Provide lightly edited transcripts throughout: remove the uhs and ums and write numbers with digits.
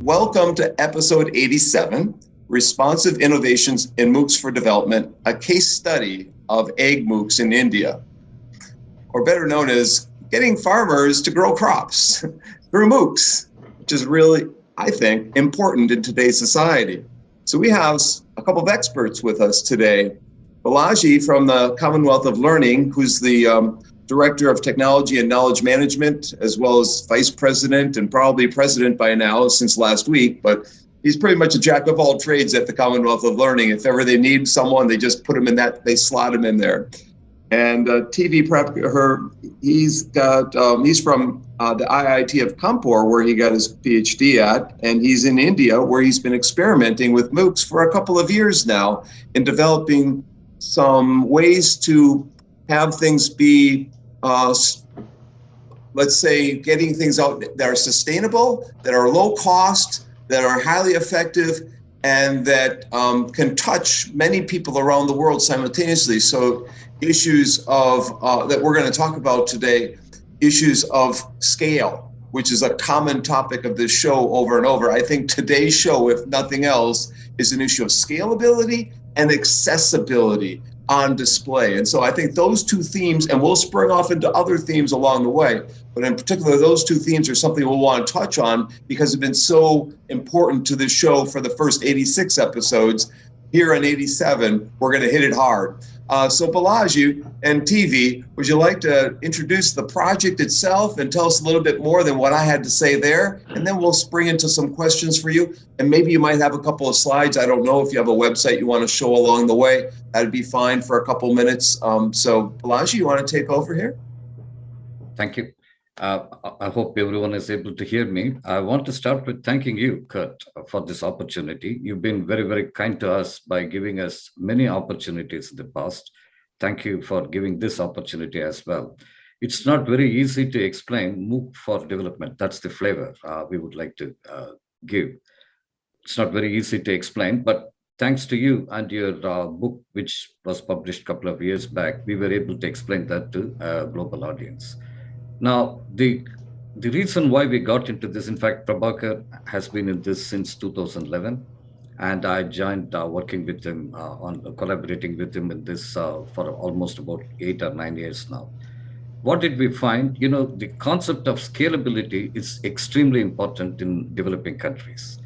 Welcome to episode 87, Responsive Innovations in MOOCs for Development, a case study of AgMOOCs in India, or better known as getting farmers to grow crops through MOOCs, which is really, I think, important in today's society. So we have a couple of experts with us today. Balaji from the Commonwealth of Learning, who's the Director of Technology and Knowledge Management, as well as Vice President and probably President by now since last week, but he's pretty much a jack of all trades at the Commonwealth of Learning. If ever they need someone, they just put him in that, they slot him in there. And TV Prabhakar, he's from the IIT of Kanpur, where he got his PhD at, and he's in India, where he's been experimenting with MOOCs for a couple of years now in developing some ways to have things be, let's say, getting things out that are sustainable, that are low cost, that are highly effective, and that can touch many people around the world simultaneously. So issues of, that we're going to talk about today, issues of scale, which is a common topic of this show over and over. I think today's show, if nothing else, is an issue of scalability and accessibility on display. And so I think those two themes, and we'll spring off into other themes along the way, but in particular, those two themes are something we'll want to touch on because they've been so important to this show for the first 86 episodes. Here in 87, we're going to hit it hard. So Balaji and TV, would you like to introduce the project itself and tell us a little bit more than what I had to say there? And then we'll spring into some questions for you. And maybe you might have a couple of slides. I don't know if you have a website you want to show along the way. That'd be fine for a couple minutes. So Balaji, you want to take over here? Thank you. I hope everyone is able to hear me. I want to start with thanking you, Kurt, for this opportunity. You've been very, very kind to us by giving us many opportunities in the past. Thank you for giving this opportunity as well. It's not very easy to explain MOOC for development. That's the flavor we would like to give. It's not very easy to explain, but thanks to you and your book, which was published a couple of years back, we were able to explain that to a global audience. Now, the reason why we got into this, in fact, Prabhakar has been in this since 2011, and I joined working with him on collaborating with him in this for almost about 8 or 9 years now. What did we find? You know, the concept of scalability is extremely important in developing countries.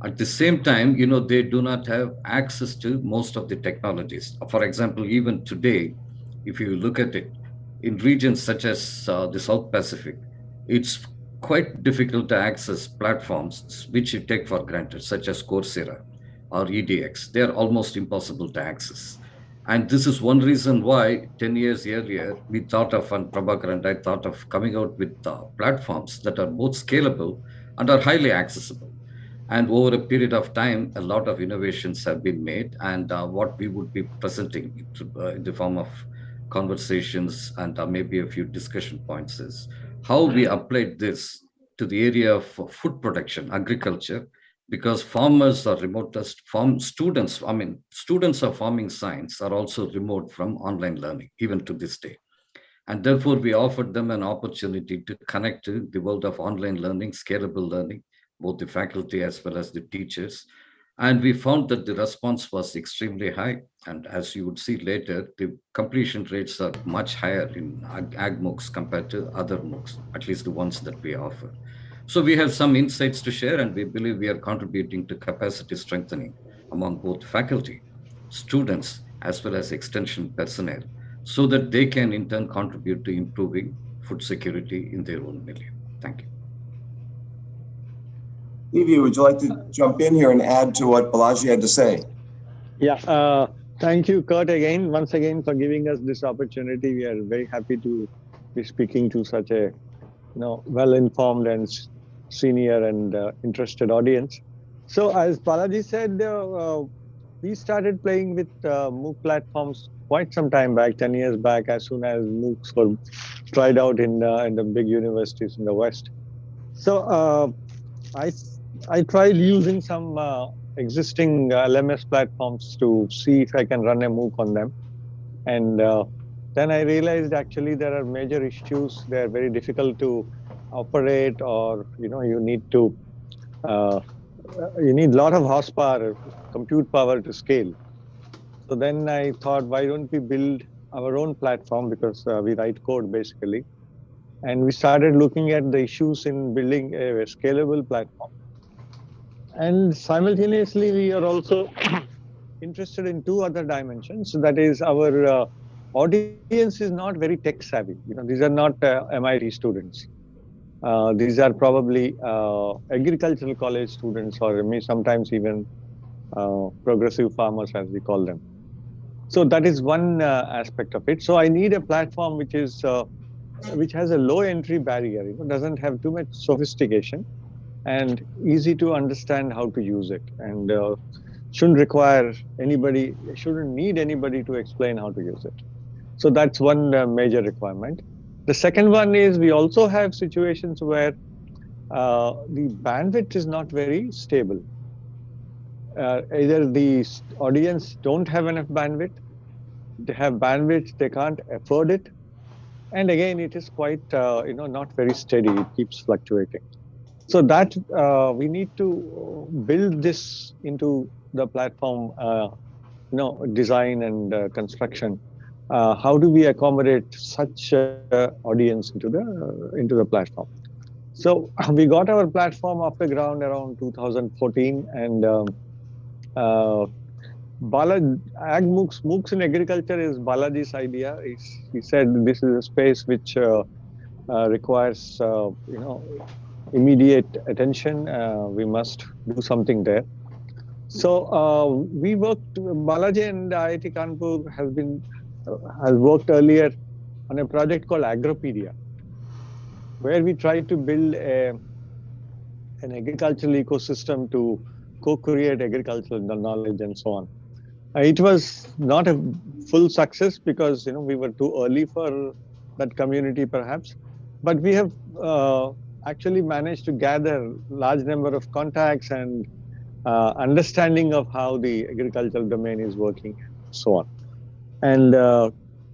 At the same time, you know, they do not have access to most of the technologies. For example, even today, if you look at it, in regions such as the South Pacific, it's quite difficult to access platforms which you take for granted, such as Coursera or EDX. They're almost impossible to access. And this is one reason why 10 years earlier, we thought of, and Prabhakar and I thought of coming out with platforms that are both scalable and are highly accessible. And over a period of time, a lot of innovations have been made. And what we would be presenting in the form of conversations and maybe a few discussion points is how we applied this to the area of food production, agriculture, because farmers are remotest, students of farming science are also remote from online learning, even to this day. And therefore, we offered them an opportunity to connect to the world of online learning, scalable learning, both the faculty as well as the teachers. And we found that the response was extremely high. And as you would see later, the completion rates are much higher in AgMOOCs compared to other MOOCs, at least the ones that we offer. So we have some insights to share, and we believe we are contributing to capacity strengthening among both faculty, students, as well as extension personnel, so that they can in turn contribute to improving food security in their own milieu. Thank you. Evie, would you like to jump in here and add to what Balaji had to say? Yeah, thank you, Kurt, once again, for giving us this opportunity. We are very happy to be speaking to such a well-informed and senior and interested audience. So as Balaji said, we started playing with MOOC platforms quite some time back, 10 years back, as soon as MOOCs were tried out in the big universities in the West. So I tried using some existing LMS platforms to see if I can run a MOOC on them. And then I realized actually there are major issues. They're very difficult to operate, or you need to you need a lot of horsepower, compute power to scale. So then I thought, why don't we build our own platform, because we write code basically. And we started looking at the issues in building a scalable platform. And simultaneously, we are also interested in two other dimensions. So that is, our audience is not very tech savvy. These are not MIT students. These are probably agricultural college students, or sometimes even progressive farmers, as we call them. So that is one aspect of it. So I need a platform which has a low entry barrier. Doesn't have too much sophistication, and easy to understand how to use it, and shouldn't need anybody to explain how to use it. So that's one major requirement. The second one is, we also have situations where the bandwidth is not very stable. Either the audience don't have enough bandwidth, they have bandwidth, they can't afford it, and again, it is quite not very steady. It keeps fluctuating. So that we need to build this into the platform, design and construction. How do we accommodate such audience into the platform? So we got our platform off the ground around 2014, and MOOCs in agriculture is Balaji's idea. He said this is a space which requires immediate attention. We must do something there. So we worked. Balaji and IIT Kanpur has worked earlier on a project called Agropedia, where we tried to build an agricultural ecosystem to co-create agricultural knowledge and so on. It was not a full success because we were too early for that community, perhaps, but we have actually managed to gather large number of contacts and understanding of how the agricultural domain is working, and so on. And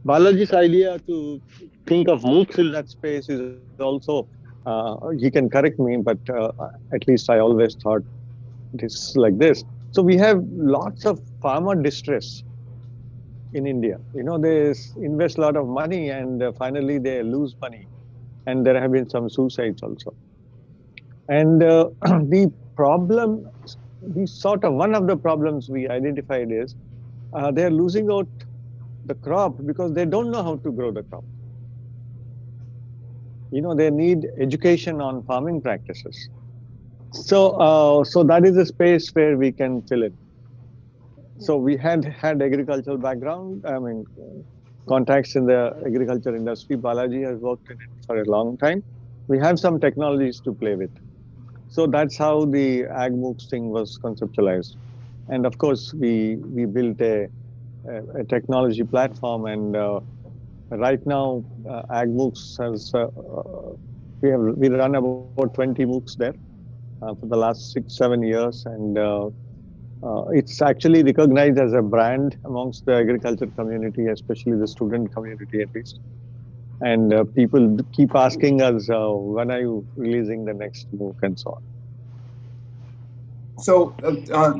Balaji's idea to think of MOOCs in that space is also, he can correct me, but at least I always thought it is like this. So we have lots of farmer distress in India. They invest a lot of money, and finally they lose money. And there have been some suicides also. And the problem, one of the problems we identified is they're losing out the crop because they don't know how to grow the crop. They need education on farming practices. So that is a space where we can fill in. So we had agricultural background, contacts in the agriculture industry. Balaji has worked in it for a long time. We have some technologies to play with. So that's how the AgMOOCs thing was conceptualized. And of course, we built a technology platform, and right now AgMOOCs has we run about 20 MOOCs there for the last 6-7 years, and it's actually recognized as a brand amongst the agriculture community, especially the student community at least. And people keep asking us, when are you releasing the next MOOC and so on. So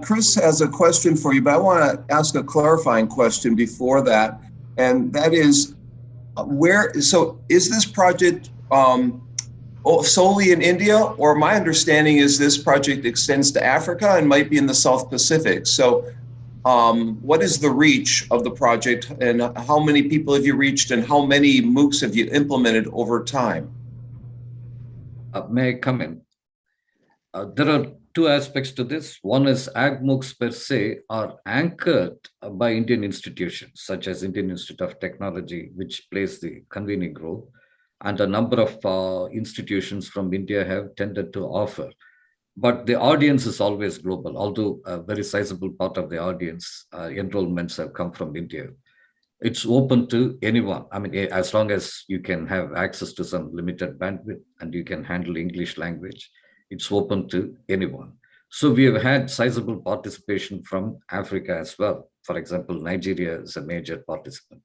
Chris has a question for you, but I want to ask a clarifying question before that. And that is, so is this project solely in India, or my understanding is this project extends to Africa and might be in the South Pacific. So what is the reach of the project, and how many people have you reached, and how many MOOCs have you implemented over time? May I come in? There are two aspects to this. One is AgMOOCs per se are anchored by Indian institutions, such as Indian Institute of Technology, which plays the convening role. And a number of institutions from India have tended to offer. But the audience is always global, although a very sizable part of the audience enrollments have come from India. It's open to anyone. As long as you can have access to some limited bandwidth and you can handle English language, it's open to anyone. So we have had sizable participation from Africa as well. For example, Nigeria is a major participant.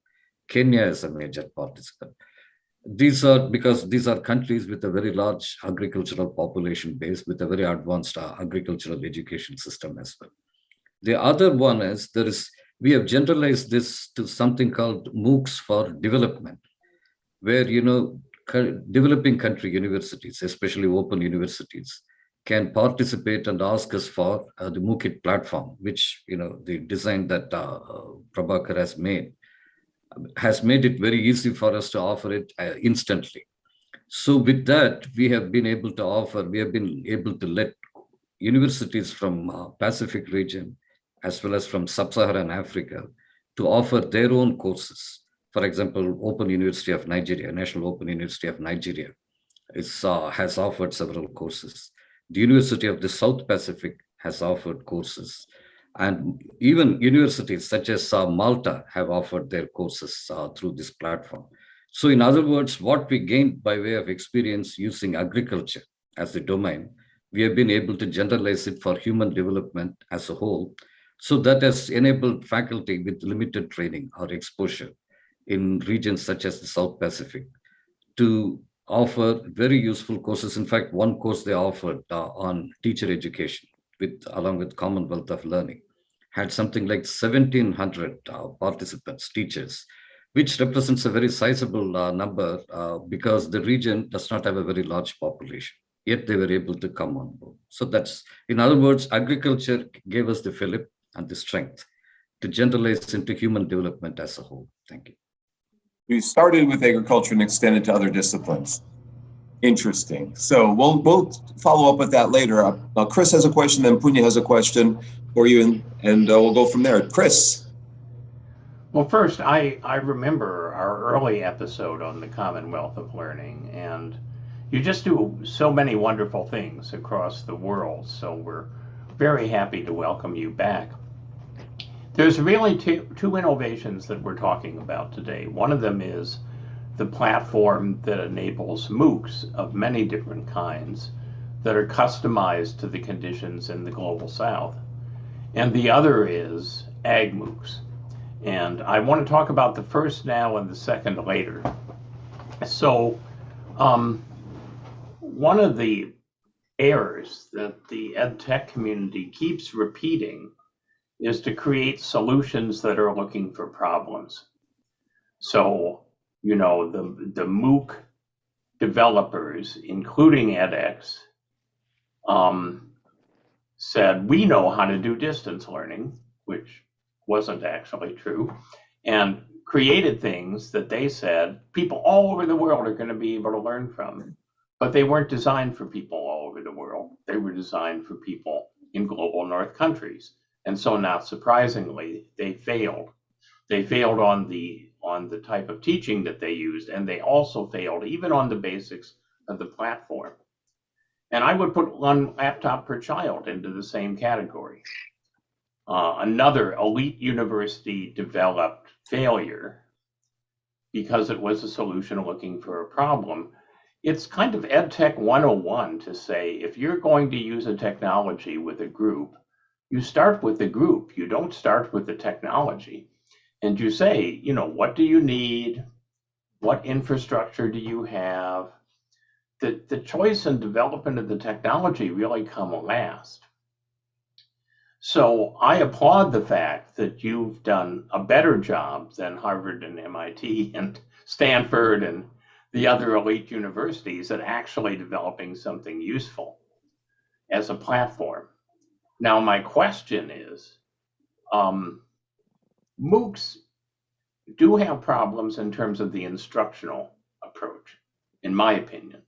Kenya is a major participant. These are because these are countries with a very large agricultural population base with a very advanced agricultural education system as well. The other one is we have generalized this to something called MOOCs for development, where developing country universities, especially open universities, can participate and ask us for the MOOC platform, which the design that Prabhakar has made it very easy for us to offer it instantly. So with that, we have been able to let universities from Pacific region, as well as from Sub-Saharan Africa, to offer their own courses. For example, Open University of Nigeria, National Open University of Nigeria, has offered several courses. The University of the South Pacific has offered courses. And even universities such as Malta have offered their courses through this platform. So in other words, what we gained by way of experience using agriculture as the domain, we have been able to generalize it for human development as a whole. So that has enabled faculty with limited training or exposure in regions such as the South Pacific to offer very useful courses. In fact, one course they offered on teacher education, along with Commonwealth of Learning, had something like 1,700 participants, teachers, which represents a very sizable number because the region does not have a very large population, yet they were able to come on board. So that's, in other words, agriculture gave us the fillip and the strength to generalize into human development as a whole. Thank you. We started with agriculture and extended to other disciplines. Interesting. So we'll follow up with that later. Chris has a question, then Punya has a question for you, and we'll go from there. Chris. Well, first, I remember our early episode on the Commonwealth of Learning, and you just do so many wonderful things across the world, so we're very happy to welcome you back. There's really two innovations that we're talking about today. One of them is the platform that enables MOOCs of many different kinds that are customized to the conditions in the Global South. And the other is AgMOOCs. And I want to talk about the first now and the second later. So one of the errors that the EdTech community keeps repeating is to create solutions that are looking for problems. So, the MOOC developers, including edX, said, we know how to do distance learning, which wasn't actually true, and created things that they said people all over the world are going to be able to learn from. But they weren't designed for people all over the world. They were designed for people in global north countries. And so, not surprisingly, they failed. They failed on the type of teaching that they used, and they also failed even on the basics of the platform. And I would put one laptop per child into the same category. Another elite university developed failure because it was a solution looking for a problem. It's kind of EdTech 101 to say, if you're going to use a technology with a group, you start with the group, you don't start with the technology. And you say, what do you need? What infrastructure do you have? The choice and development of the technology really come last. So I applaud the fact that you've done a better job than Harvard and MIT and Stanford and the other elite universities at actually developing something useful as a platform. Now, my question is, MOOCs do have problems in terms of the instructional approach, in my opinion.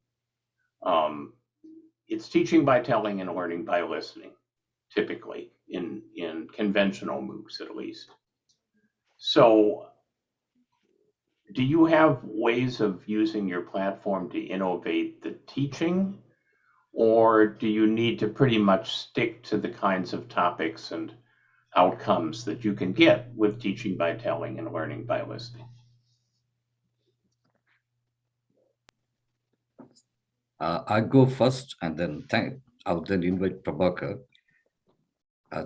It's teaching by telling and learning by listening, typically, in conventional MOOCs at least. So, do you have ways of using your platform to innovate the teaching? Or do you need to pretty much stick to the kinds of topics and outcomes that you can get with teaching by telling and learning by listening? I go first, and then I'll then invite Prabhakar.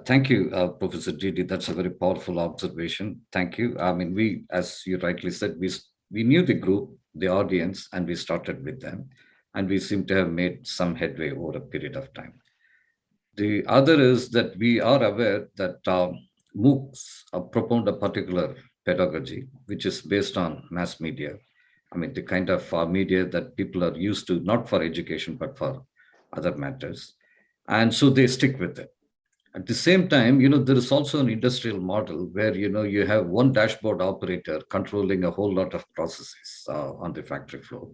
Thank you, Professor Didi. That's a very powerful observation. Thank you. I mean, as you rightly said, we knew the group, the audience, and we started with them. And we seem to have made some headway over a period of time. The other is that we are aware that MOOCs propound a particular pedagogy, which is based on mass media. I mean, the kind of media that people are used to, not for education, but for other matters. And so they stick with it. At the same time, there is also an industrial model where, you have one dashboard operator controlling a whole lot of processes on the factory floor.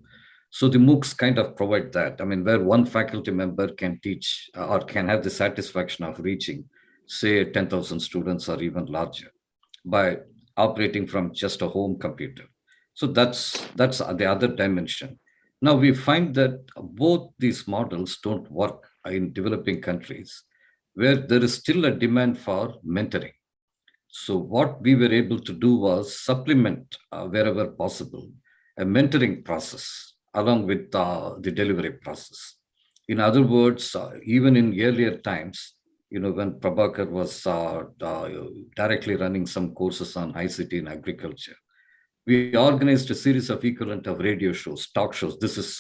So the MOOCs kind of provide that. I mean, where one faculty member can teach or can have the satisfaction of reaching, say, 10,000 students or even larger by operating from just a home computer. So that's the other dimension. Now, we find that both these models don't work in developing countries, where there is still a demand for mentoring. So what we were able to do was supplement, wherever possible, a mentoring process along with the delivery process. In other words, even in earlier times, when Prabhakar was directly running some courses on ICT in agriculture, we organized a series of equivalent of radio shows, talk shows. This is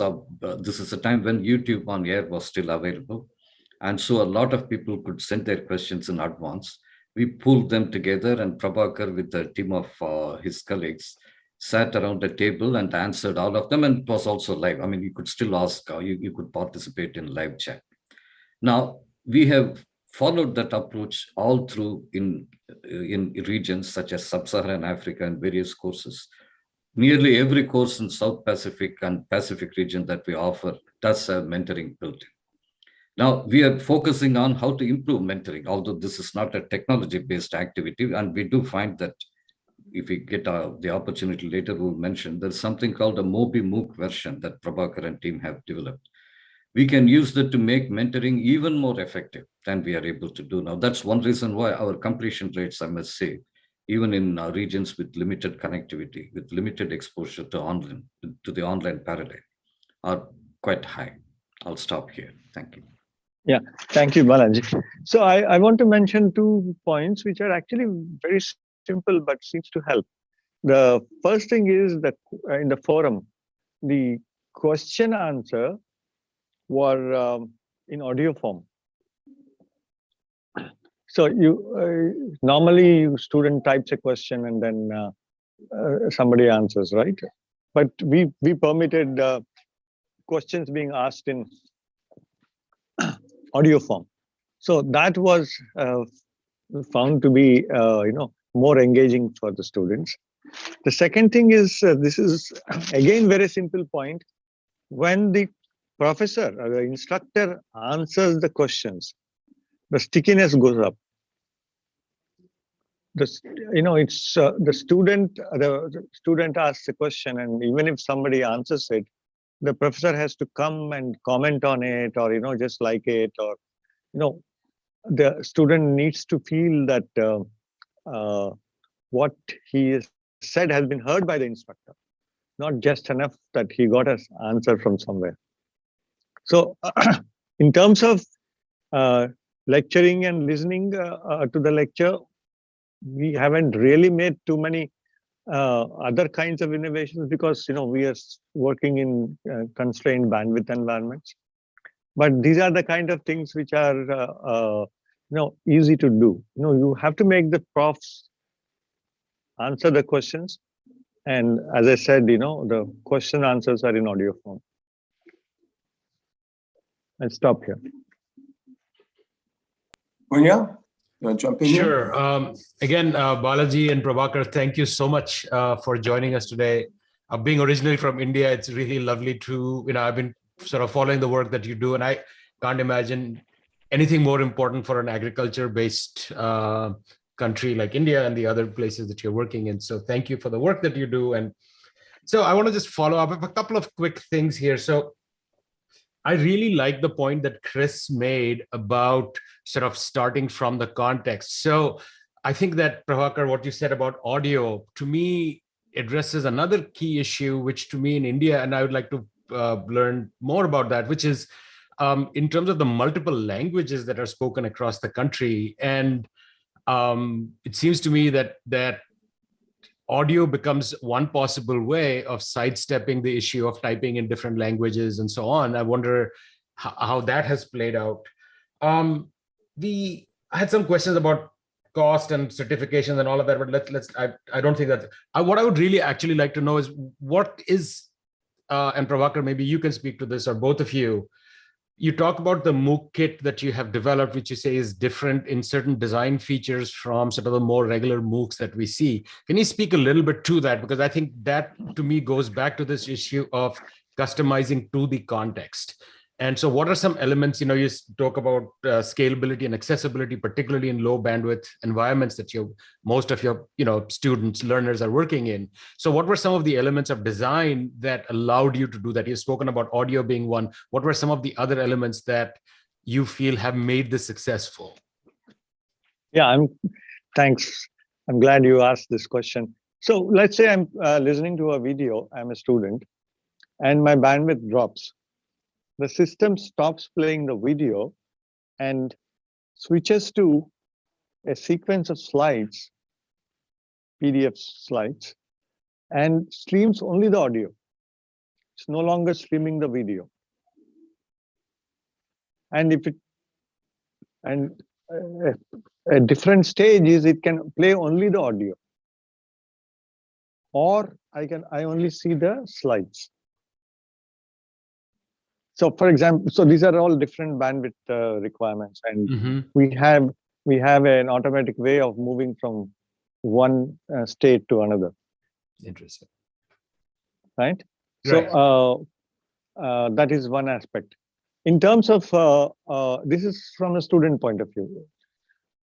a time when YouTube on air was still available. And so a lot of people could send their questions in advance. We pulled them together, and Prabhakar, with a team of his colleagues, sat around the table and answered all of them. And it was also live. I mean, you could still ask, you could participate in live chat. Now, we have followed that approach all through in regions such as Sub-Saharan Africa and various courses. Nearly every course in South Pacific and Pacific region that we offer does have mentoring built in. Now, we are focusing on how to improve mentoring, although this is not a technology-based activity. And we do find that if we get the opportunity later, we'll mention there's something called a Mobi MOOC version that Prabhakar and team have developed. We can use that to make mentoring even more effective than we are able to do now. That's one reason why our completion rates, I must say, even in regions with limited connectivity, with limited exposure to the online paradigm, are quite high. I'll stop here. Thank you. Yeah, thank you, Balaji. So I want to mention 2 points which are actually very simple but seems to help. The first thing is that in the forum, the question answer were in audio form. So you normally student types a question and then somebody answers, right? But we permitted questions being asked in audio form. So that was found to be more engaging for the students. The second thing is this is again very simple point. When the professor or the instructor answers the questions, the stickiness goes up. It's the student asks a question, and even if somebody answers it, the professor has to come and comment on it, or just like it, or the student needs to feel that what he said has been heard by the instructor, not just enough that he got an answer from somewhere. So in terms of lecturing and listening to the lecture, we haven't really made too many other kinds of innovations because we are working in constrained bandwidth environments. But these are the kind of things which are easy to do. You have to make the profs answer the questions, and as I said, the question answers are in audio form. I'll stop here. Punya, you want to jump in here? Sure. Again, Balaji and Prabhakar, thank you so much for joining us today. Being originally from India, it's really lovely to, I've been sort of following the work that you do, and I can't imagine anything more important for an agriculture-based country like India and the other places that you're working in. So thank you for the work that you do. And so I want to just follow up with a couple of quick things here. So I really like the point that Chris made about sort of starting from the context. So I think that, Prabhakar, what you said about audio, to me, addresses another key issue, which to me in India, and I would like to learn more about that, which is in terms of the multiple languages that are spoken across the country. And it seems to me that audio becomes one possible way of sidestepping the issue of typing in different languages and so on. I wonder how that has played out. I had some questions about cost and certifications and all of that, but I don't think that. What I would really actually like to know is what is, and Prabhakar, maybe you can speak to this, or both of you. You talk about the MOOC kit that you have developed, which you say is different in certain design features from sort of the more regular MOOCs that we see. Can you speak a little bit to that? Because I think that, to me, goes back to this issue of customizing to the context. And so what are some elements, you talk about scalability and accessibility, particularly in low bandwidth environments that most of your students, learners are working in. So what were some of the elements of design that allowed you to do that? You've spoken about audio being one. What were some of the other elements that you feel have made this successful? Yeah, thanks. I'm glad you asked this question. So let's say I'm listening to a video, I'm a student, and my bandwidth drops. The system stops playing the video and switches to a sequence of slides, PDF slides, and streams only the audio. It's no longer streaming the video. And a different stage is it can play only the audio, or I only see the slides. So, for example, so these are all different bandwidth requirements, and we have an automatic way of moving from one state to another. Interesting. Right. So that is one aspect. In terms of this is from a student point of view.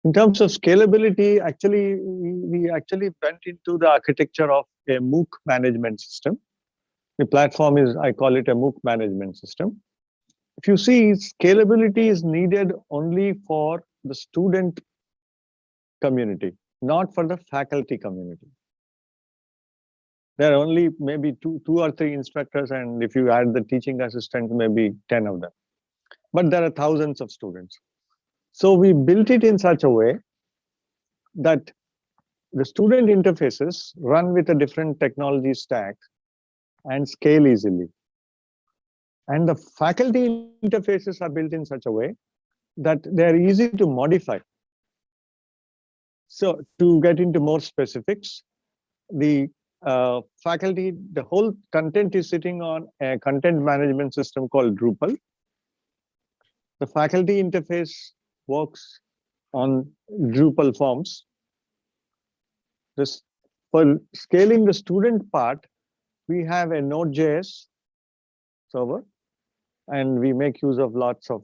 In terms of scalability, actually, we actually went into the architecture of a MOOC management system. The platform is, I call it a MOOC management system. If you see, scalability is needed only for the student community, not for the faculty community. There are only maybe two or three instructors, and if you add the teaching assistant, maybe 10 of them. But there are thousands of students. So we built it in such a way that the student interfaces run with a different technology stack and scale easily. And the faculty interfaces are built in such a way that they're easy to modify. So to get into more specifics, the faculty, the whole content is sitting on a content management system called Drupal. The faculty interface works on Drupal forms. For scaling the student part, we have a Node.js server, and we make use of lots of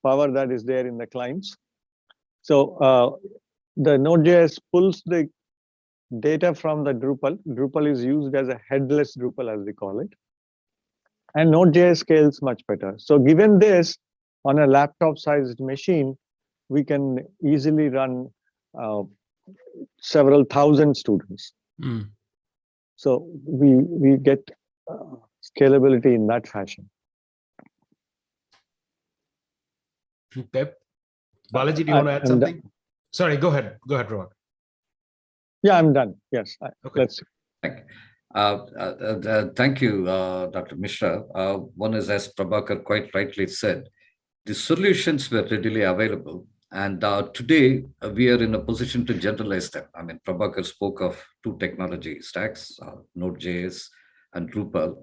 power that is there in the clients. So the Node.js pulls the data from the Drupal. Drupal is used as a headless Drupal, as we call it. And Node.js scales much better. So given this, on a laptop-sized machine, we can easily run several thousand students. So we get scalability in that fashion. Okay. Balaji, do you want to add something? Sorry, go ahead. Go ahead, Prabhakar. Yeah, I'm done. Yes. Okay. Let's. Thank you, Dr. Mishra. One is, as Prabhakar quite rightly said, the solutions were readily available. And today, we are in a position to generalize them. I mean, Prabhakar spoke of two technology stacks, Node.js and Drupal.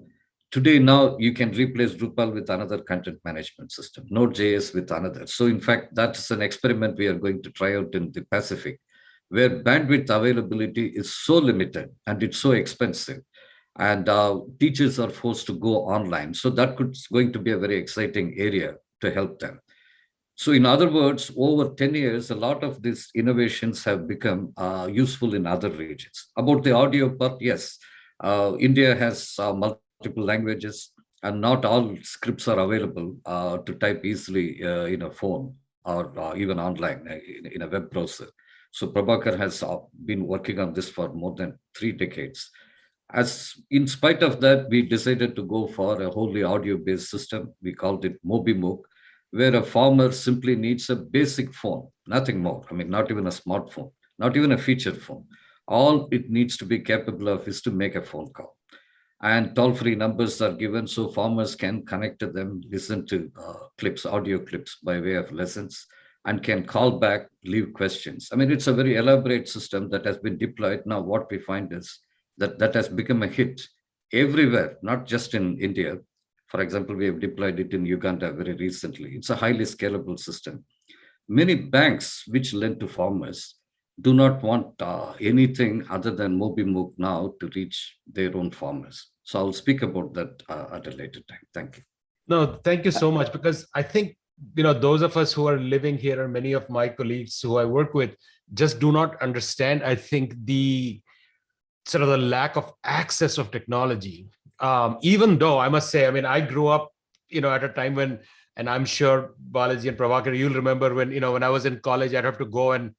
Today, now, you can replace Drupal with another content management system, Node.js with another. So, in fact, that's an experiment we are going to try out in the Pacific, where bandwidth availability is so limited and it's so expensive. And teachers are forced to go online. So that going to be a very exciting area to help them. So in other words, over 10 years, a lot of these innovations have become useful in other regions. About the audio part, yes, India has multiple languages, and not all scripts are available to type easily in a phone or even online in a web browser. So Prabhakar has been working on this for more than 3 decades. As in spite of that, we decided to go for a wholly audio-based system. We called it MOOC, where a farmer simply needs a basic phone, nothing more. I mean, not even a smartphone, not even a feature phone. All it needs to be capable of is to make a phone call. And toll-free numbers are given so farmers can connect to them, listen to clips, audio clips by way of lessons, and can call back, leave questions. I mean, it's a very elaborate system that has been deployed. Now, what we find is that has become a hit everywhere, not just in India. For example, we have deployed it in Uganda very recently. It's a highly scalable system. Many banks which lend to farmers do not want anything other than MOOC now to reach their own farmers. So I'll speak about that at a later time. Thank you. No, thank you so much, because I think, those of us who are living here and many of my colleagues who I work with just do not understand, I think, the sort of the lack of access of technology. Even though I must say, I mean, I grew up, at a time when, and I'm sure Balaji and Prabhakar, you'll remember when, when I was in college, I'd have to go and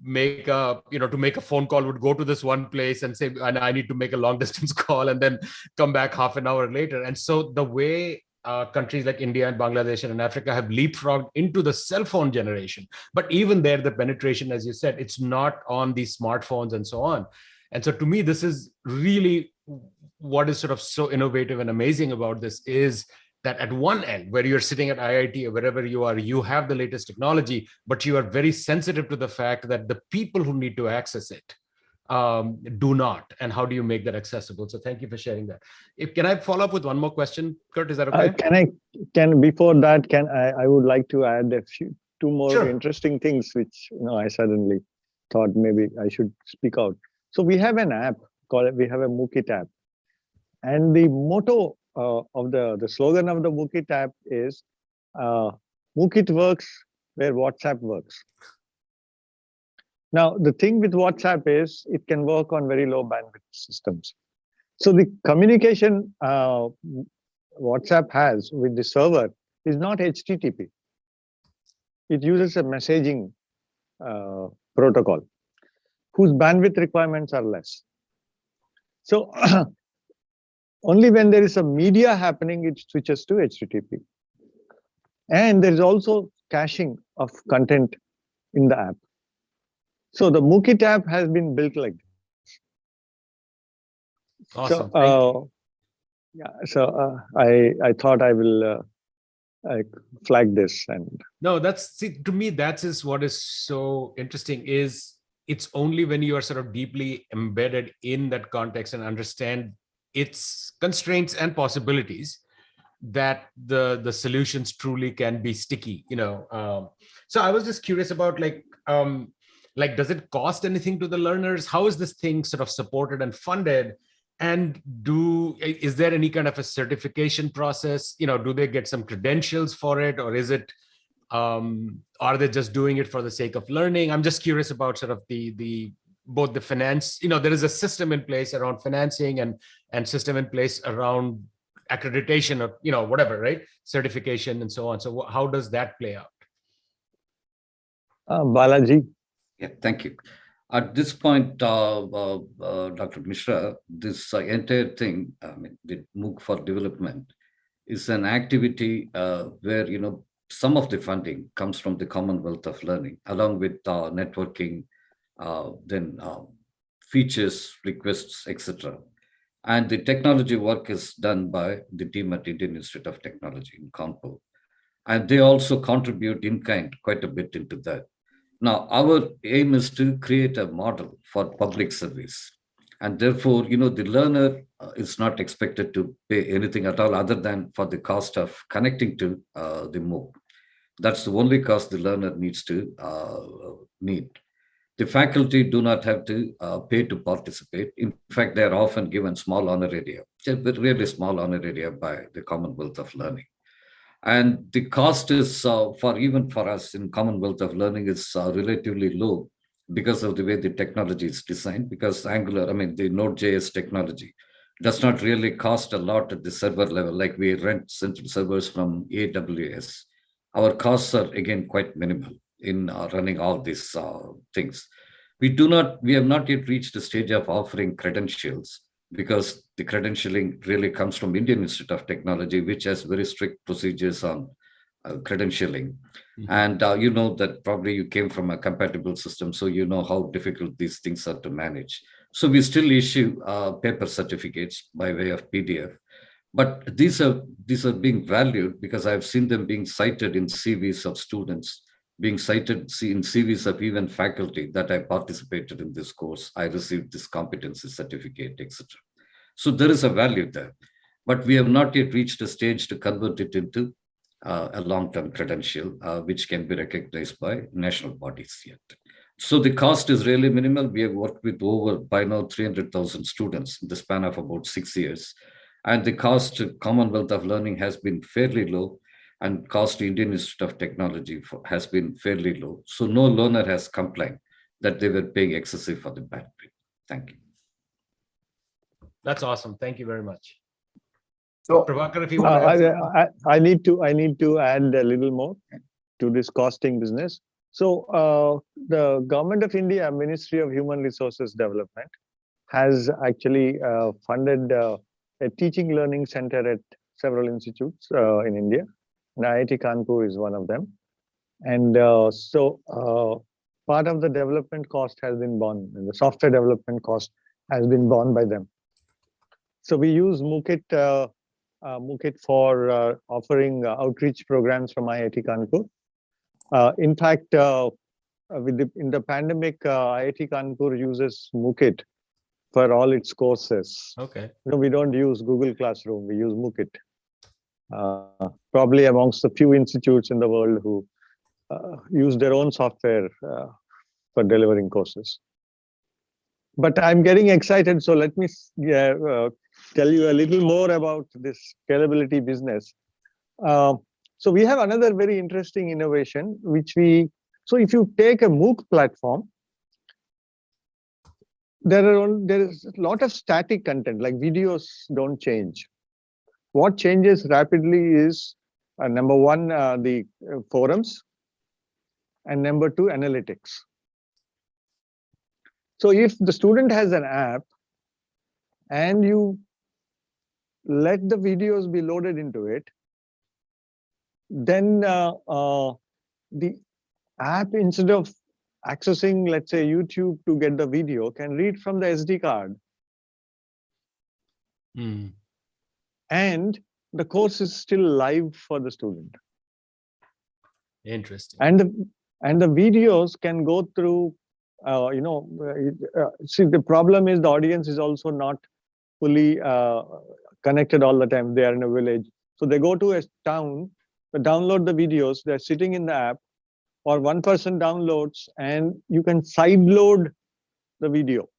to make a phone call, would go to this one place and say, and I need to make a long distance call and then come back half an hour later. And so the way countries like India and Bangladesh and Africa have leapfrogged into the cell phone generation, but even there, the penetration, as you said, it's not on these smartphones and so on. And so to me, this is really what is sort of so innovative and amazing about this, is that at one end, where you're sitting at IIT or wherever you are, you have the latest technology, but you are very sensitive to the fact that the people who need to access it do not. And how do you make that accessible? So thank you for sharing that. Can I follow up with one more question, Kurt? Is that okay? Before that, I would like to add two more Sure. interesting things, which I suddenly thought maybe I should speak out. So we have an app we have a MOOCs app, and the motto of the slogan of the MOOCs app is MOOCs works where WhatsApp works. Now, the thing with WhatsApp is it can work on very low bandwidth systems. So the communication WhatsApp has with the server is not HTTP. It uses a messaging protocol whose bandwidth requirements are less. So only when there is a media happening, it switches to HTTP. And there is also caching of content in the app. So the MOOCs app has been built like this. Awesome. So I thought I will flag this. And no, to me, that is what is so interesting, is it's only when you are sort of deeply embedded in that context and understand its constraints and possibilities that the solutions truly can be sticky. So I was just curious about does it cost anything to the learners? How is this thing sort of supported and funded? And is there any kind of a certification process? Do they get some credentials for it, or is it are they just doing it for the sake of learning? I'm just curious about sort of both the finance. There is a system in place around financing and system in place around accreditation or whatever, right? Certification and so on. So how does that play out? Balaji. Yeah, thank you. At this point, Dr. Mishra, this entire thing, the MOOC for development, is an activity where some of the funding comes from the Commonwealth of Learning, along with networking, then features, requests, etc. And the technology work is done by the team at Indian Institute of Technology in Kanpur. And they also contribute in kind quite a bit into that. Now, our aim is to create a model for public service. And therefore, the learner is not expected to pay anything at all other than for the cost of connecting to the MOOC. That's the only cost the learner needs to meet. The faculty do not have to pay to participate. In fact, they are often given small honoraria, really small honoraria by the Commonwealth of Learning. And the cost is, even for us in Commonwealth of Learning, is relatively low because of the way the technology is designed, because Angular, the Node.js technology does not really cost a lot at the server level, like we rent central servers from AWS. Our costs are, again, quite minimal in running all these things. We have not yet reached the stage of offering credentials, because the credentialing really comes from Indian Institute of Technology, which has very strict procedures on credentialing. And you know that probably you came from a compatible system, so you know how difficult these things are to manage. So we still issue paper certificates by way of PDF. But these are being valued because I've seen them being cited in CVs of students, being cited in CVs of even faculty that I participated in this course. I received this competency certificate, etc. So there is a value there, but we have not yet reached a stage to convert it into a long-term credential, which can be recognized by national bodies yet. So the cost is really minimal. We have worked with over, by now, 300,000 students in the span of about 6 years. And the cost to Commonwealth of Learning has been fairly low, and cost to Indian Institute of Technology has been fairly low. So no learner has complained that they were paying excessive for the battery. Thank you. That's awesome. Thank you very much. So, Prabhakar, if you want to add I need to add a little more to this costing business. So the Government of India, Ministry of Human Resources Development, has actually funded a teaching learning center at several institutes in India. And IIT Kanpur is one of them. And part of the development cost has been borne, and the software development cost has been borne by them. So we use MOOCs for offering outreach programs from IIT Kanpur. In fact, in the pandemic, IIT Kanpur uses MOOCs for all its courses. Okay. No, we don't use Google Classroom. We use MOOCs. Probably amongst the few institutes in the world who use their own software for delivering courses. But I'm getting excited, so let me tell you a little more about this scalability business. So we have another very interesting innovation, so if you take a MOOC platform, there is a lot of static content, like videos don't change. What changes rapidly is number one, the forums, and number two, analytics. So if the student has an app and you let the videos be loaded into it, then the app, instead of accessing, let's say, YouTube to get the video, can read from the SD card. And the course is still live for the student. Interesting. And the videos can go through, see, the problem is the audience is also not fully connected all the time. They are in a village. So they go to a town, they download the videos, they're sitting in the app, or one person downloads and you can sideload the video.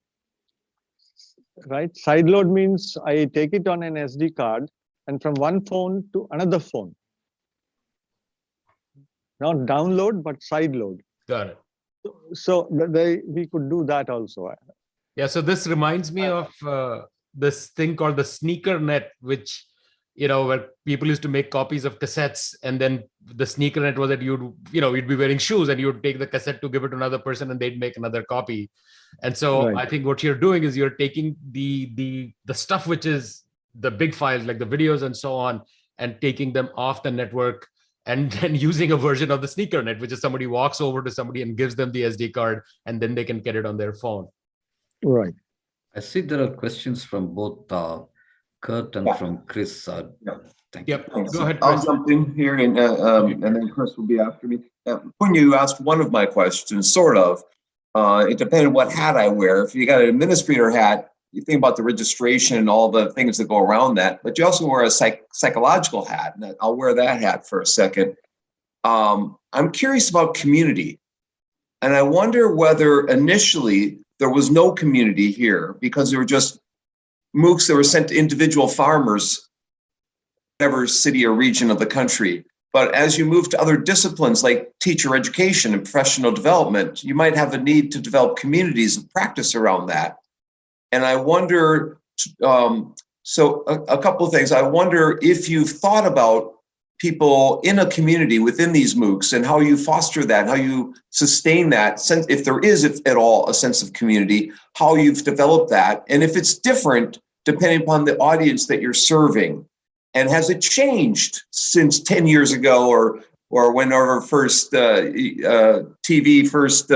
Right? Sideload means I take it on an SD card and from one phone to another phone. Not download, but sideload. Got it. So we could do that also. Yeah, so this reminds me of this thing called the sneaker net, which, where people used to make copies of cassettes, and then the sneaker net was that you'd be wearing shoes and you'd take the cassette to give it to another person and they'd make another copy. And so right. I think what you're doing is you're taking the stuff which is the big files, like the videos and so on, and taking them off the network and then using a version of the sneaker net, which is somebody walks over to somebody and gives them the SD card, and then they can get it on their phone. Right. I see there are questions from both Kurt and from Chris. Thank you. Go ahead, Chris. I'll jump in here, and then Chris will be after me. When you asked one of my questions, sort of, it depended what hat I wear. If you got an administrator hat, you think about the registration and all the things that go around that, but you also wear a psychological hat, and I'll wear that hat for a second. I'm curious about community, and I wonder whether initially there was no community here because there were just MOOCs that were sent to individual farmers, whatever city or region of the country. But as you move to other disciplines like teacher education and professional development, you might have a need to develop communities of practice around that. And I wonder, so a couple of things. I wonder if you've thought about people in a community within these MOOCs and how you foster that, how you sustain that sense, if there is at all a sense of community, how you've developed that, and if it's different depending upon the audience that you're serving. And has it changed since 10 years ago or or whenever first TV first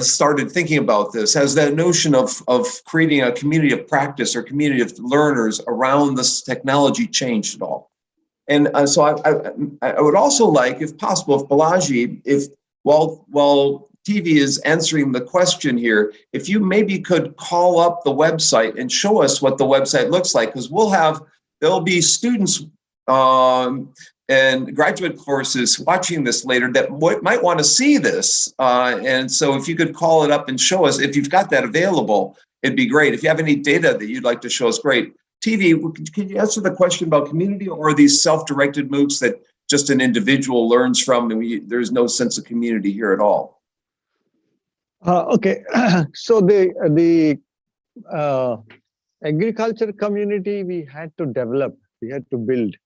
started thinking about this, has that notion of creating a community of practice or community of learners around this technology changed at all? And so I would also like, if possible, if Balaji, if while TV is answering the question here, if you maybe could call up the website and show us what the website looks like, because there'll be students and graduate courses watching this later that might want to see this. And so if you could call it up and show us, if you've got that available, it'd be great. If you have any data that you'd like to show us, great. TV, can you answer the question about community, or are these self-directed MOOCs that just an individual learns from, and there's no sense of community here at all? Okay, so the agriculture community we had to develop, we had to build,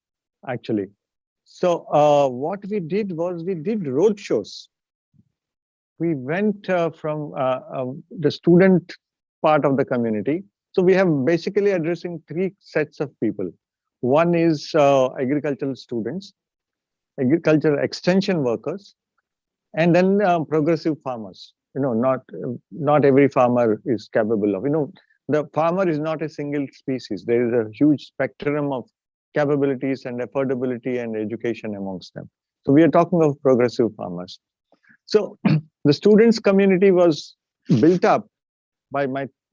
actually. So what we did was we did road shows. We went from the student part of the community. So we have basically addressing three sets of people. One is agricultural students, agricultural extension workers, and then progressive farmers. Not every farmer is capable of, the farmer is not a single species. There is a huge spectrum of capabilities and affordability and education amongst them. So we are talking of progressive farmers. So the students community was built up by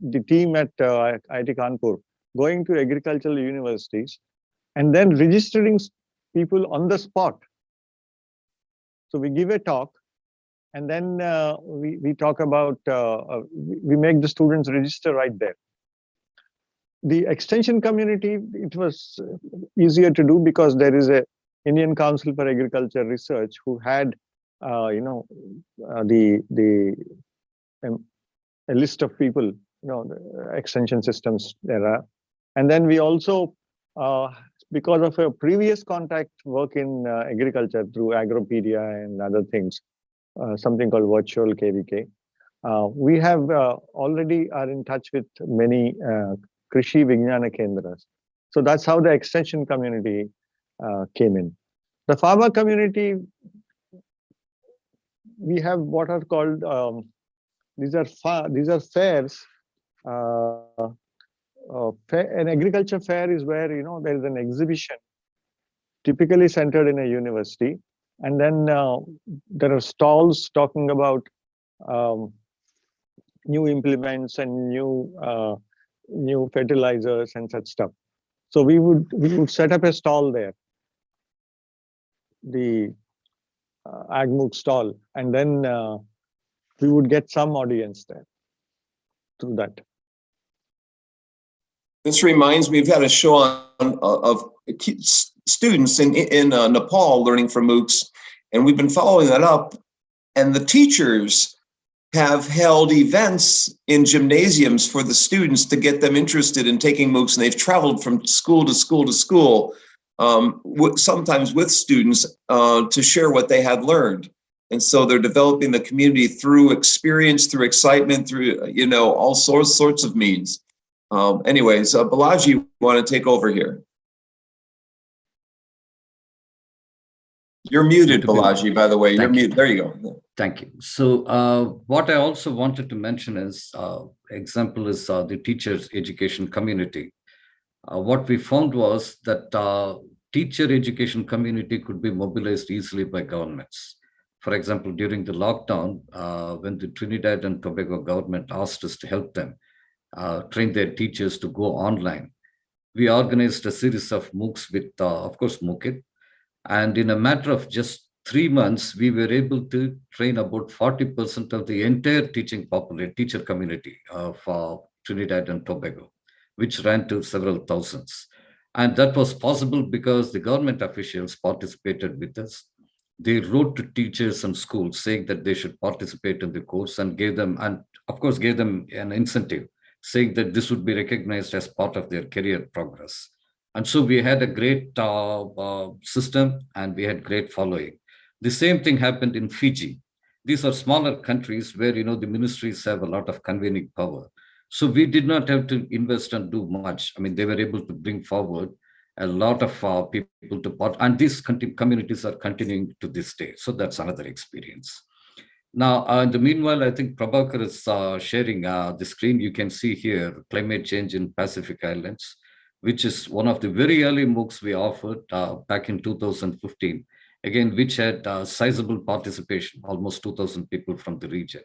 the team at IIT Kanpur, going to agricultural universities and then registering people on the spot. So we give a talk, and then we talk about, we make the students register right there. The extension community, it was easier to do because there is a Indian Council for Agriculture Research who had, a list of people, the extension systems there are. And then we also, because of a previous contact work in agriculture through Agropedia and other things, something called virtual KVK, we have already are in touch with many Krishi Vijnana Kendras. So that's how the extension community came in. The farmer community, we have what are called, these are fairs. An agriculture fair is where, there is an exhibition typically centered in a university. And then there are stalls talking about new implements and new fertilizers and such stuff. So we would set up a stall there, the AgMOOC stall, and then we would get some audience there through that. This reminds me, we've had a show of students in Nepal learning from MOOCs, and we've been following that up. And the teachers have held events in gymnasiums for the students to get them interested in taking MOOCs, and they've traveled from school to school to school, sometimes with students, to share what they had learned. And so they're developing the community through experience, through excitement, through all sorts of means. Anyways, Balaji, you want to take over here? You're muted, Balaji, by the way. You're muted. There you go. Thank you. So what I also wanted to mention is, example is the teachers' education community. What we found was that teacher education community could be mobilized easily by governments. For example, during the lockdown, when the Trinidad and Tobago government asked us to help them train their teachers to go online, we organized a series of MOOCs with, of course, MOOCit. And in a matter of just 3 months, we were able to train about 40% of the entire teacher community for Trinidad and Tobago, which ran to several thousands. And that was possible because the government officials participated with us. They wrote to teachers and schools saying that they should participate in the course, and gave them an incentive, saying that this would be recognized as part of their career progress. And so we had a great system, and we had great following. The same thing happened in Fiji. These are smaller countries where, the ministries have a lot of convening power. So we did not have to invest and do much. I mean, they were able to bring forward a lot of people to part, and these communities are continuing to this day. So that's another experience. Now, in the meanwhile, I think Prabhakar is sharing the screen. You can see here climate change in Pacific Islands, which is one of the very early MOOCs we offered back in 2015, again, which had sizable participation, almost 2,000 people from the region.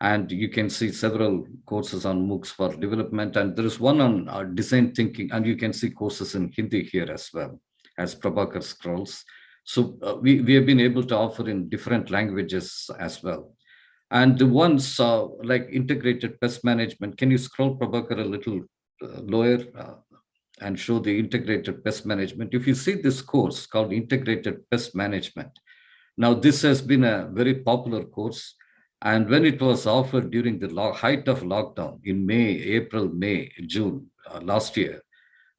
And you can see several courses on MOOCs for development. And there is one on design thinking, and you can see courses in Hindi here as well, as Prabhakar scrolls. So we have been able to offer in different languages as well. And the ones like integrated pest management, can you scroll, Prabhakar, a little lower and show the integrated pest management? If you see this course called Integrated Pest Management, now this has been a very popular course. And when it was offered during the height of lockdown in April, May, June last year,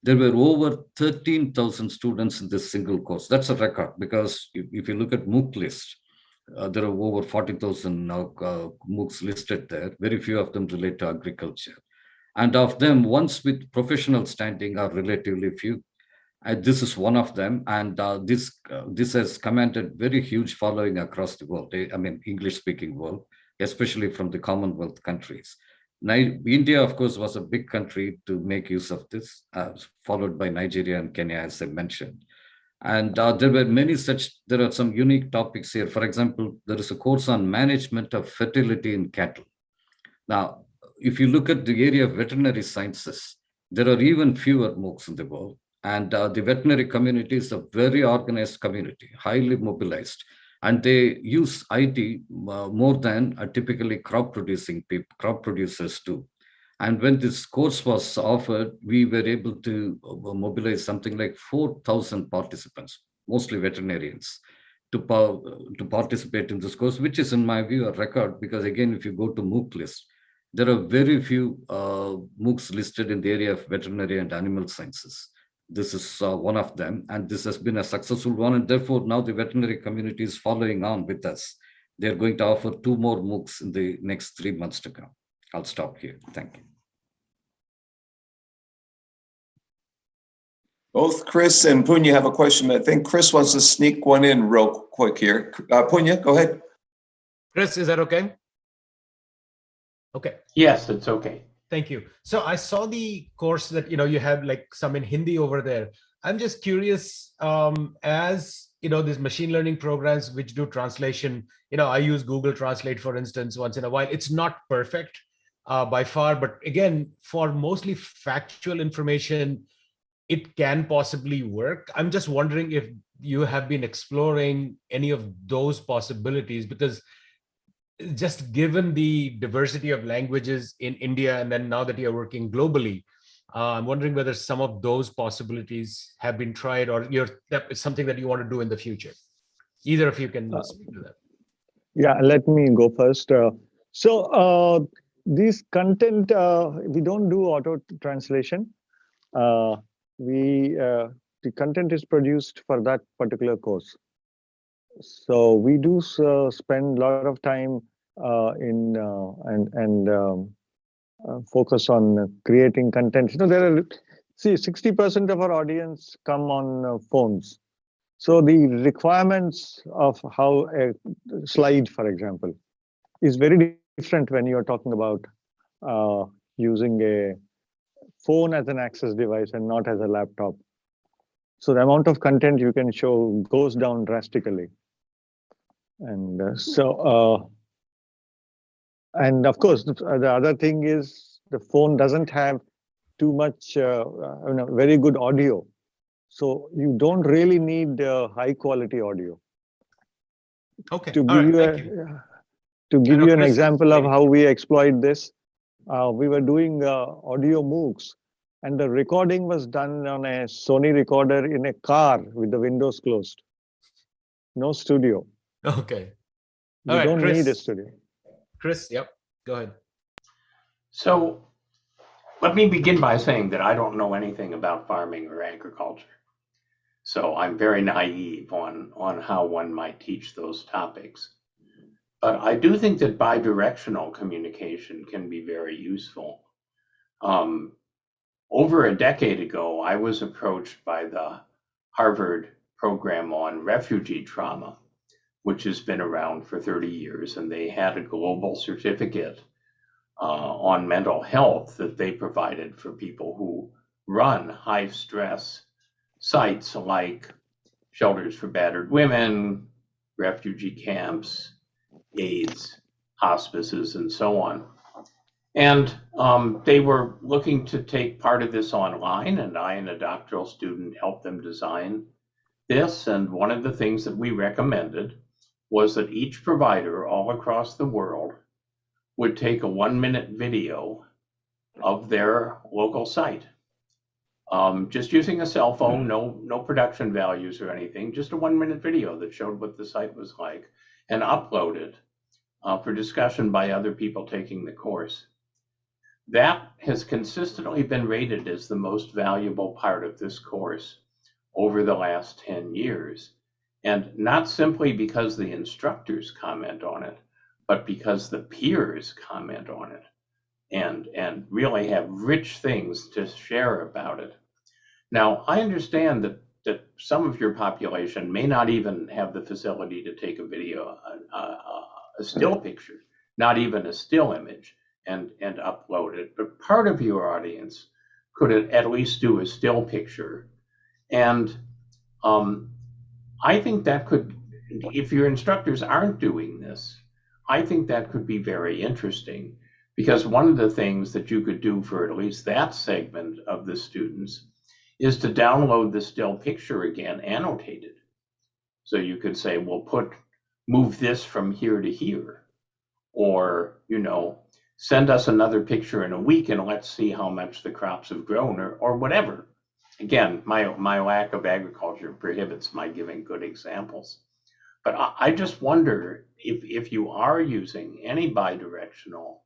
there were over 13,000 students in this single course. That's a record, because if you look at MOOC list, there are over 40,000 now MOOCs listed there. Very few of them relate to agriculture. And of them, ones with professional standing are relatively few. This is one of them. And this has commanded very huge following across the world. I mean, English-speaking world, especially from the Commonwealth countries. Now, India, of course, was a big country to make use of this, followed by Nigeria and Kenya, as I mentioned. And there were many such, there are some unique topics here. For example, there is a course on management of fertility in cattle. Now, if you look at the area of veterinary sciences, there are even fewer MOOCs in the world. And the veterinary community is a very organized community, highly mobilized. And they use IT more than typically crop producers do. And when this course was offered, we were able to mobilize something like 4,000 participants, mostly veterinarians, to participate in this course, which is, in my view, a record. Because again, if you go to MOOC list, there are very few MOOCs listed in the area of veterinary and animal sciences. This is one of them, and this has been a successful one. And therefore, now the veterinary community is following on with us. They're going to offer 2 more MOOCs in the next 3 months to come. I'll stop here. Thank you. Both Chris and Punya have a question, but I think Chris wants to sneak one in real quick here. Punya, go ahead. Chris, is that okay? Okay. Yes, it's okay. Thank you. So I saw the course that, you have like some in Hindi over there. I'm just curious, as these machine learning programs which do translation, I use Google Translate, for instance, once in a while. It's not perfect by far, but again, for mostly factual information, it can possibly work. I'm just wondering if you have been exploring any of those possibilities, because just given the diversity of languages in India, and then now that you're working globally, I'm wondering whether some of those possibilities have been tried, or that is something that you want to do in the future. Either of you can speak to that. Yeah, let me go first. This content, we don't do auto translation. The content is produced for that particular course. So we do spend a lot of time focus on creating content. There are 60% of our audience come on phones. So the requirements of how a slide, for example, is very different when you're talking about using a phone as an access device and not as a laptop. So the amount of content you can show goes down drastically. And and of course, the other thing is the phone doesn't have too much very good audio. So you don't really need high quality audio. Okay. To give you an example of how we exploit this, we were doing audio MOOCs, and the recording was done on a Sony recorder in a car with the windows closed. No studio. Okay. You don't need a studio. Chris, yep, go ahead. So let me begin by saying that I don't know anything about farming or agriculture. So I'm very naive on how one might teach those topics. But I do think that bidirectional communication can be very useful. over a decade ago, I was approached by the Harvard program on refugee trauma, which has been around for 30 years, and they had a global certificate on mental health that they provided for people who run high stress sites like shelters for battered women, refugee camps, AIDS, hospices, and so on. And they were looking to take part of this online, and I and a doctoral student helped them design this. And one of the things that we recommended was that each provider all across the world would take a 1-minute video of their local site. Just using a cell phone, no production values or anything, just a 1-minute video that showed what the site was like, and upload it for discussion by other people taking the course. That has consistently been rated as the most valuable part of this course over the last 10 years. And not simply because the instructors comment on it, but because the peers comment on it and really have rich things to share about it. Now, I understand that some of your population may not even have the facility to take a video, a still picture, not even a still image, and upload it. But part of your audience could at least do a still picture. And I think that could, if your instructors aren't doing this, I think that could be very interesting, because one of the things that you could do for at least that segment of the students is to download the still picture again, annotated. So you could say, well, move this from here to here, or, send us another picture in a week and let's see how much the crops have grown, or whatever. Again, my lack of agriculture prohibits my giving good examples. But I just wonder if you are using any bidirectional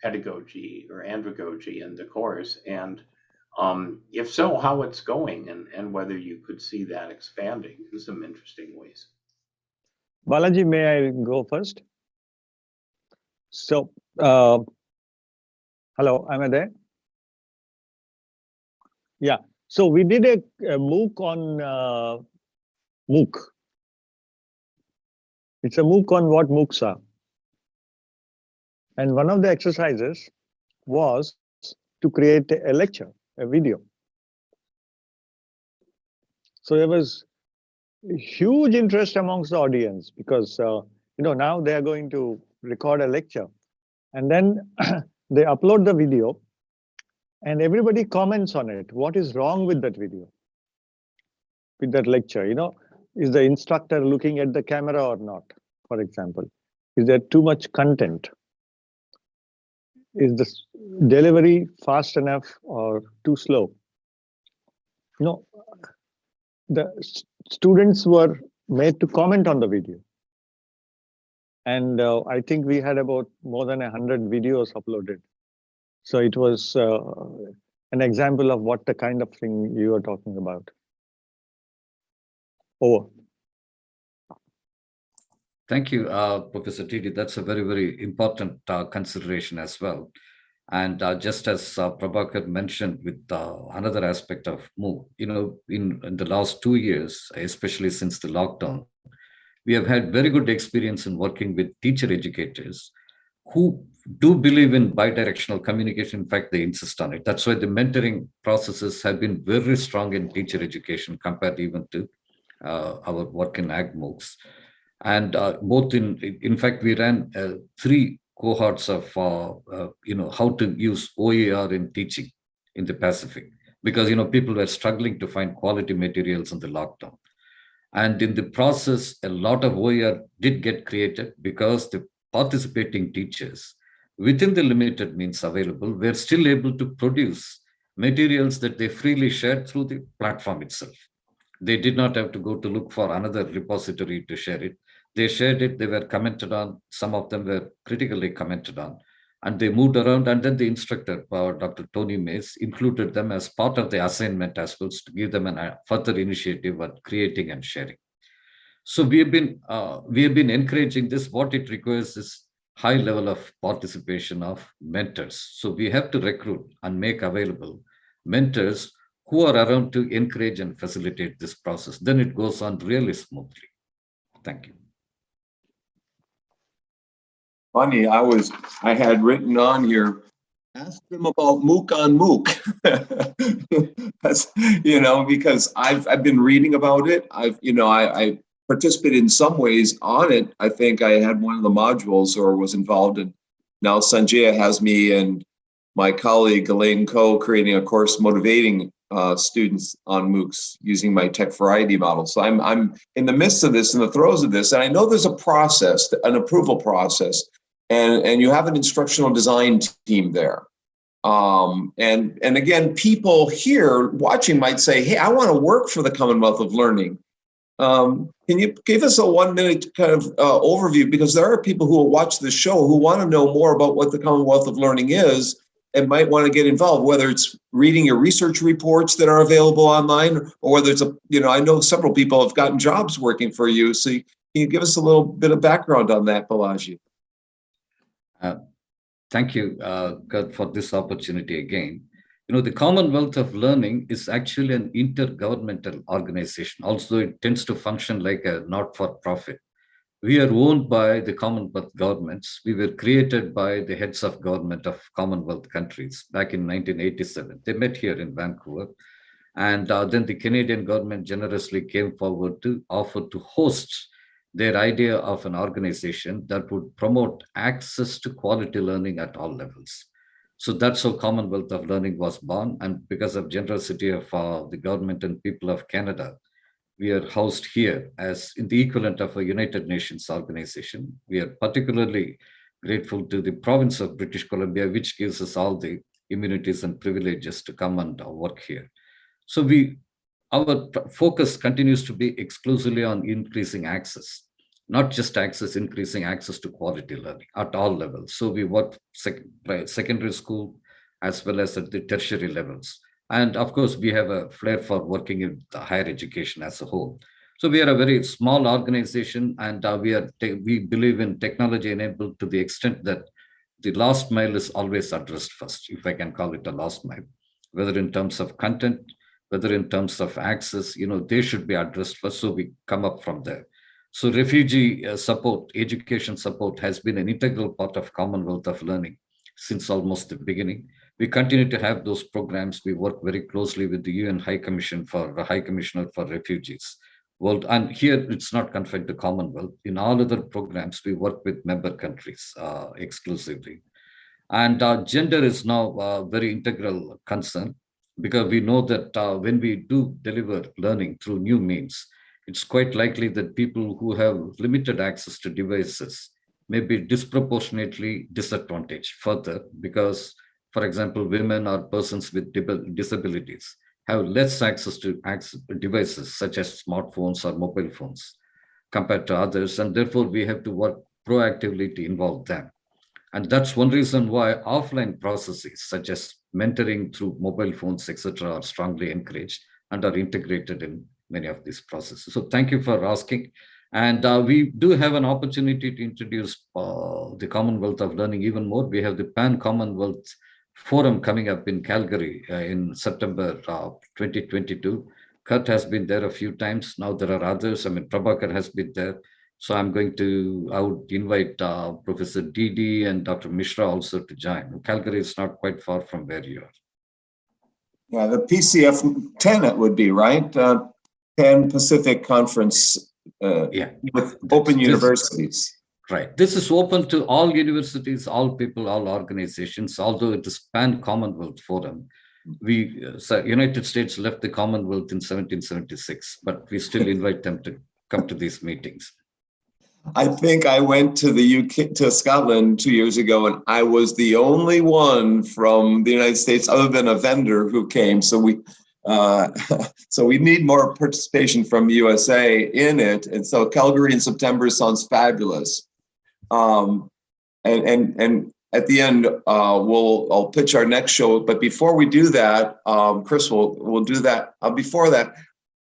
pedagogy or andragogy in the course, and if so, how it's going, and whether you could see that expanding in some interesting ways. Balaji, may I go first? So, hello, am I there? Yeah, so we did a MOOC on MOOC. It's a MOOC on what MOOCs are. And one of the exercises was to create a lecture, a video. So there was huge interest amongst the audience, because now they are going to record a lecture, and then they upload the video and everybody comments on it. What is wrong with that video, with that lecture? Is the instructor looking at the camera or not, for example? Is there too much content? Is the delivery fast enough or too slow? The students were made to comment on the video. And I think we had about more than 100 videos uploaded. So it was an example of what the kind of thing you were talking about. Over. Thank you, Professor TD. That's a very, very important consideration as well. And just as Prabhakar mentioned with another aspect of MOOC, in the last 2 years, especially since the lockdown, we have had very good experience in working with teacher educators who do believe in bidirectional communication. In fact, they insist on it. That's why the mentoring processes have been very strong in teacher education compared even to our work in AgMOOCs. And both in fact, we ran 3 cohorts of, how to use OER in teaching in the Pacific, because, people were struggling to find quality materials in the lockdown. And in the process, a lot of OER did get created because the participating teachers, within the limited means available, were still able to produce materials that they freely shared through the platform itself. They did not have to go to look for another repository to share it. They shared it, they were commented on, some of them were critically commented on, and they moved around. And then the instructor, Dr. Tony Mays, included them as part of the assignment as well, to give them a further initiative on creating and sharing. So we have been encouraging this. What it requires is high level of participation of mentors. So we have to recruit and make available mentors who are around to encourage and facilitate this process. Then it goes on really smoothly. Thank you. Funny, I had written on here, ask them about MOOC on MOOC. That's, because I've been reading about it. I participated in some ways on it. I think I had one of the modules or was involved in. Now Sanjaya has me and my colleague Elaine Coe creating a course motivating students on MOOCs using my tech variety model. So I'm in the midst of this, in the throes of this, and I know there's a process, an approval process, and you have an instructional design team there. And again, people here watching might say, hey, I want to work for the Commonwealth of Learning. Can you give us a 1-minute kind of overview? Because there are people who will watch this show who want to know more about what the Commonwealth of Learning is and might want to get involved, whether it's reading your research reports that are available online, or whether it's I know several people have gotten jobs working for you. So can you give us a little bit of background on that, Balaji? Thank you, Kurt, for this opportunity again. The Commonwealth of Learning is actually an intergovernmental organization. Also, it tends to function like a not-for-profit. We are owned by the Commonwealth governments. We were created by the heads of government of Commonwealth countries back in 1987. They met here in Vancouver. And then the Canadian government generously came forward to offer to host their idea of an organization that would promote access to quality learning at all levels. So that's how Commonwealth of Learning was born. And because of generosity of the government and people of Canada, we are housed here as in the equivalent of a United Nations organization. We are particularly grateful to the province of British Columbia, which gives us all the immunities and privileges to come and work here. So our focus continues to be exclusively on increasing access, not just access, increasing access to quality learning at all levels. So we work secondary school as well as at the tertiary levels. And of course, we have a flair for working in the higher education as a whole. So we are a very small organization, and we believe in technology enabled to the extent that the last mile is always addressed first, if I can call it a last mile, whether in terms of content, whether in terms of access, they should be addressed first. So we come up from there. So refugee support, education support has been an integral part of Commonwealth of Learning since almost the beginning. We continue to have those programs. We work very closely with the UN High Commissioner for Refugees. World, and here it's not confined to Commonwealth. In all other programs, we work with member countries exclusively. And gender is now a very integral concern, because we know that when we do deliver learning through new means, it's quite likely that people who have limited access to devices may be disproportionately disadvantaged further, because, for example, women or persons with disabilities have less access to devices such as smartphones or mobile phones compared to others, and therefore we have to work proactively to involve them. And that's one reason why offline processes such as mentoring through mobile phones, etc., are strongly encouraged and are integrated in many of these processes. So thank you for asking. And we do have an opportunity to introduce the Commonwealth of Learning even more. We have the Pan-Commonwealth Forum coming up in Calgary in September 2022. Kurt has been there a few times. Now there are others. Prabhakar has been there. So I would invite Professor Didi and Dr. Mishra also to join. Calgary is not quite far from where you are. Yeah, the PCF 10 it would be, right? Pan Pacific Conference with open universities. Right. This is open to all universities, all people, all organizations, although it is Pan-Commonwealth Forum. United States left the Commonwealth in 1776, but we still invite them to come to these meetings. I think I went to the UK, to Scotland 2 years ago, and I was the only one from the United States other than a vendor who came. So we need more participation from the USA in it. And so Calgary in September sounds fabulous. And at the end, I'll pitch our next show. But before we do that, Chris will do that. Before that,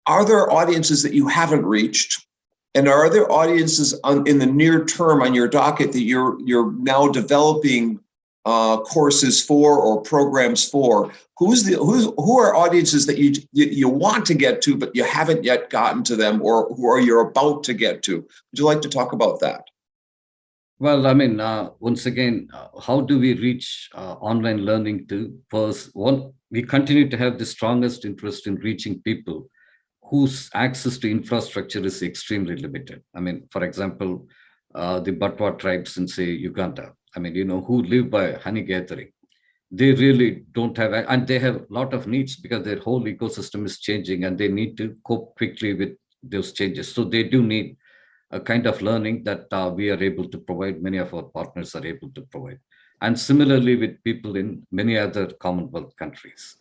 are there audiences that you haven't reached And are there audiences in the near term on your docket that you're now developing courses for or programs for? Who are audiences that you want to get to, but you haven't yet gotten to them, or who are you're about to get to? Would you like to talk about that? Well, I mean, once again, how do we reach online learning to first? One, we continue to have the strongest interest in reaching people whose access to infrastructure is extremely limited. I mean, for example, the Batwa tribes in, say, Uganda, I mean, who live by honey gathering. They really don't have, and they have a lot of needs because their whole ecosystem is changing and they need to cope quickly with those changes. So they do need a kind of learning that we are able to provide, many of our partners are able to provide. And similarly with people in many other Commonwealth countries.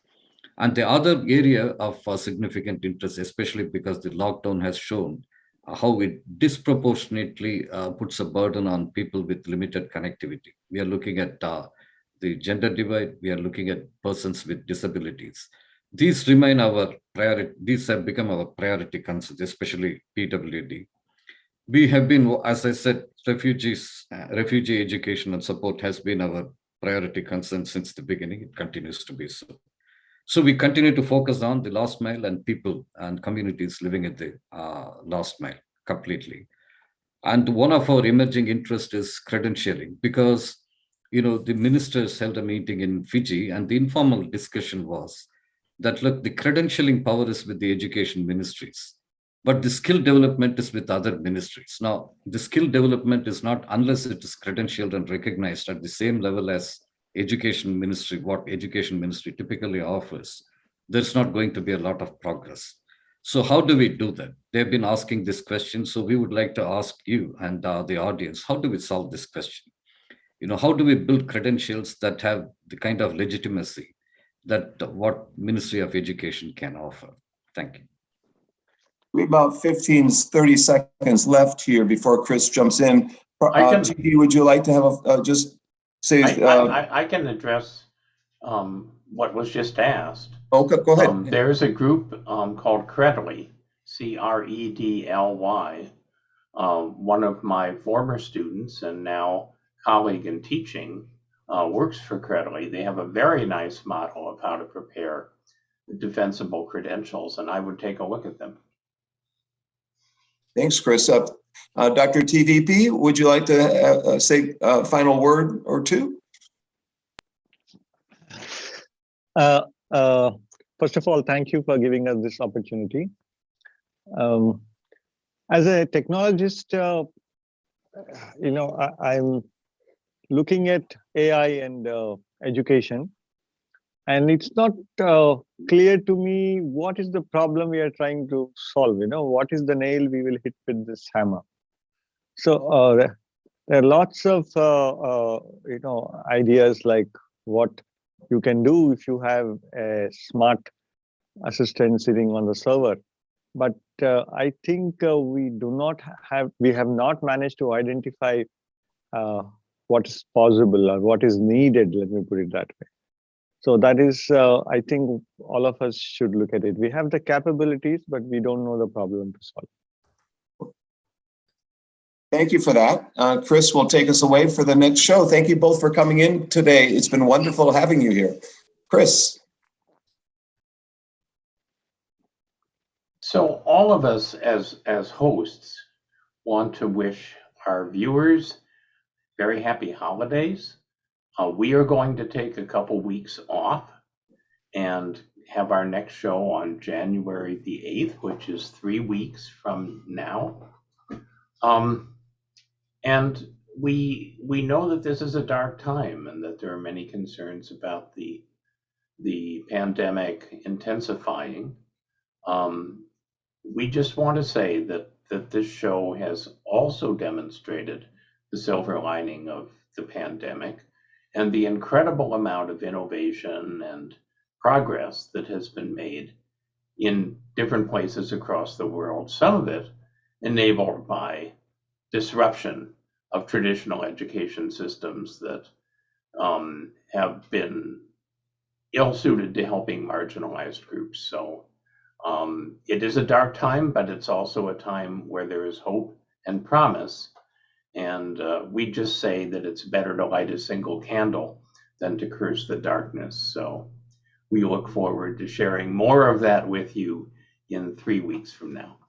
And the other area of significant interest, especially because the lockdown has shown how it disproportionately puts a burden on people with limited connectivity. We are looking at the gender divide, we are looking at persons with disabilities. These remain our priority, these have become our priority concerns, especially PWD. We have been, as I said, refugee education and support has been our priority concern since the beginning. It continues to be so. So we continue to focus on the last mile and people and communities living at the last mile completely. And one of our emerging interests is credentialing, because the ministers held a meeting in Fiji, and the informal discussion was that, look, the credentialing power is with the education ministries, but the skill development is with other ministries. Now, the skill development is not, unless it is credentialed and recognized at the same level as education ministry, what education ministry typically offers, there's not going to be a lot of progress. So how do we do that? They've been asking this question. So we would like to ask you and the audience, how do we solve this question? How do we build credentials that have the kind of legitimacy that what Ministry of Education can offer? Thank you. We have about 30 seconds left here before Chris jumps in. TD, would you like to have just say? I can address what was just asked. Okay, go ahead. There's a group called Credly, CREDLY. One of my former students and now colleague in teaching works for Credly. They have a very nice model of how to prepare defensible credentials, and I would take a look at them. Thanks, Chris. Dr. TVP, would you like to say a final word or two? First of all, thank you for giving us this opportunity. As a technologist, I'm looking at AI and education, and it's not clear to me what is the problem we are trying to solve. What is the nail we will hit with this hammer? So there are lots of ideas like what you can do if you have a smart assistant sitting on the server. But I think we have not managed to identify what is possible or what is needed. Let me put it that way. So that is, I think all of us should look at it. We have the capabilities, but we don't know the problem to solve. Thank you for that. Chris will take us away for the next show. Thank you both for coming in today. It's been wonderful having you here. Chris. So all of us as hosts want to wish our viewers very happy holidays. We are going to take a couple weeks off and have our next show on January the 8th, which is 3 weeks from now. And we know that this is a dark time and that there are many concerns about the pandemic intensifying. We just want to say that this show has also demonstrated the silver lining of the pandemic and the incredible amount of innovation and progress that has been made in different places across the world, some of it enabled by disruption of traditional education systems that have been ill-suited to helping marginalized groups. So It is a dark time, but it's also a time where there is hope and promise. And we just say that it's better to light a single candle than to curse the darkness. So we look forward to sharing more of that with you in 3 weeks from now.